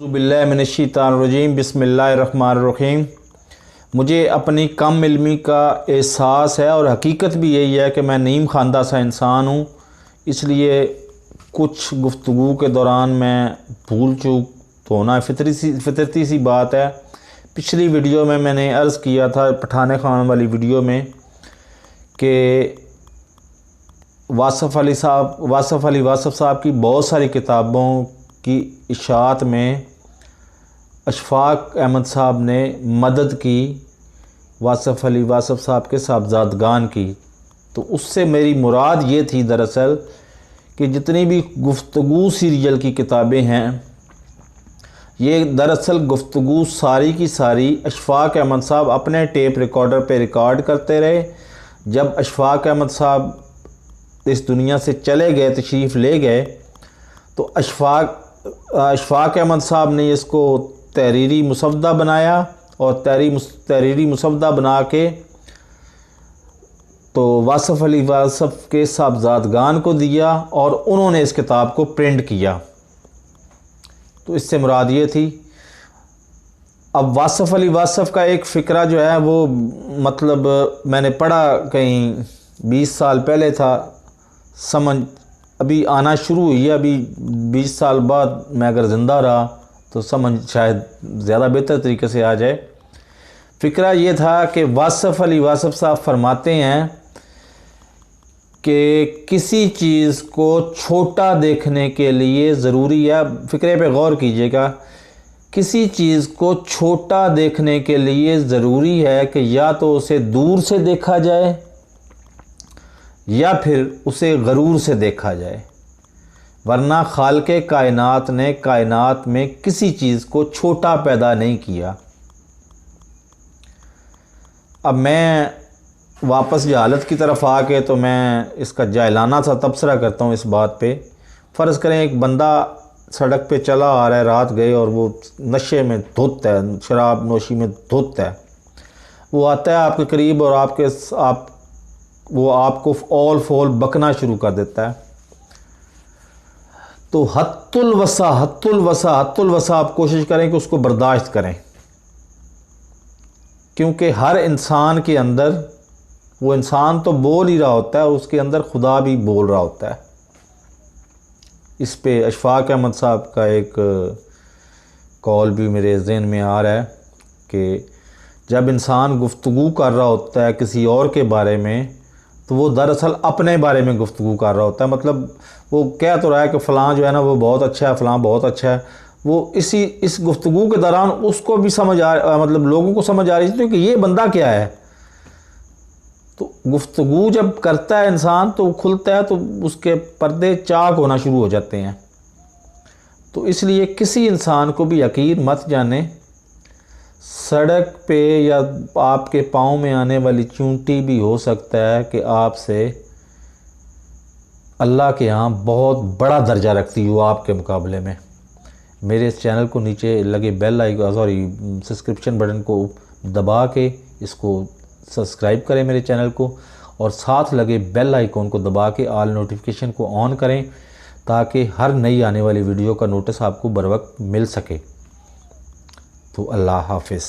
बिल्लाहि मिनश्शैतानिर्रजीम बिस्मिल्लाहिर्रहमानिर्रहीम। मुझे अपनी कम इल्मी का एहसास है और हकीकत भी यही है कि मैं नीम खानदा सा इंसान हूँ, इसलिए कुछ गुफ्तगू के दौरान मैं भूल चूक तो होना फितरती सी बात है। पिछली वीडियो में मैंने अर्ज़ किया था, पठान खान वाली वीडियो में, कि वासफ़ अली वासफ़ साहब की बहुत सारी किताबों की इशाअत में अशफाक अहमद साहब ने मदद की वासफ़ अली वासफ़ साहब के साहबजादगान की। तो उससे मेरी मुराद ये थी दरअसल कि जितनी भी गुफ्तगू सीरियल की किताबें हैं, ये दरअसल गुफ्तगू सारी की सारी अशफाक अहमद साहब अपने टेप रिकॉर्डर पे रिकॉर्ड करते रहे। जब अशफाक अहमद साहब इस दुनिया से चले गए, तशरीफ़ ले गए, तो अशफाक अहमद साहब ने इसको तहरीरी मुसवदा बनाया और तहरीरी मुसवदा बना के तो वासफ़ अली वासफ़ के साहबजादगान को दिया और उन्होंने इस किताब को प्रिंट किया। तो इससे मुराद ये थी। अब वासफ़ अली वासफ़ का एक फ़िक्रा जो है वो, मतलब मैंने पढ़ा कहीं 20 साल पहले था, समझ अभी आना शुरू हुई है। अभी 20 साल बाद मैं अगर ज़िंदा रहा तो समझ शायद ज़्यादा बेहतर तरीके से आ जाए। फ़िक्रा ये था कि वासफ़ अली वासफ़ साहब फरमाते हैं कि किसी चीज़ को छोटा देखने के लिए ज़रूरी है, फ़िक्रे पे गौर कीजिएगा, किसी चीज़ को छोटा देखने के लिए ज़रूरी है कि या तो उसे दूर से देखा जाए या फिर उसे गरूर से देखा जाए, वरना खालिक़े कायनात ने कायनात में किसी चीज़ को छोटा पैदा नहीं किया। अब मैं वापस जहालत की तरफ आके तो मैं इसका जाहिलाना सा तबसरा करता हूँ इस बात पे। फ़र्ज़ करें एक बंदा सड़क पे चला आ रहा है, रात गए और वो नशे में धुत है, शराब नोशी में धुत है। वो आता है आपके करीब और वो आपको ऑल फोल बकना शुरू कर देता है। तो हत्तुल वसा आप कोशिश करें कि उसको बर्दाश्त करें, क्योंकि हर इंसान के अंदर, वो इंसान तो बोल ही रहा होता है, उसके अंदर खुदा भी बोल रहा होता है। इस पे अशफाक अहमद साहब का एक कॉल भी मेरे ज़हन में आ रहा है कि जब इंसान गुफ्तगू कर रहा होता है किसी और के बारे में, तो वो दरअसल अपने बारे में गुफ्तगू कर रहा होता है। मतलब वो कह तो रहा है कि फ़लाँ जो है ना वो बहुत अच्छा है, फ़लाँ बहुत अच्छा है। वो इस गुफ्तगू के दौरान उसको भी मतलब लोगों को समझ आ रही थी कि ये बंदा क्या है। तो गुफ्तगू जब करता है इंसान तो खुलता है तो उसके पर्दे चाक होना शुरू हो जाते हैं। तो इसलिए किसी इंसान को भी हकीर मत जाने। सड़क पे या आपके पाँव में आने वाली चूंटी भी हो सकता है कि आपसे अल्लाह के यहाँ बहुत बड़ा दर्जा रखती हो आपके मुकाबले में। मेरे इस चैनल को नीचे लगे सब्सक्रिप्शन बटन को दबा के इसको सब्सक्राइब करें मेरे चैनल को, और साथ लगे बेल आइकॉन को दबा के ऑल नोटिफिकेशन को ऑन करें, ताकि हर नई आने वाली वीडियो का नोटिस आपको बर वक्त मिल सके। तो अल्लाह हाफ़िज़।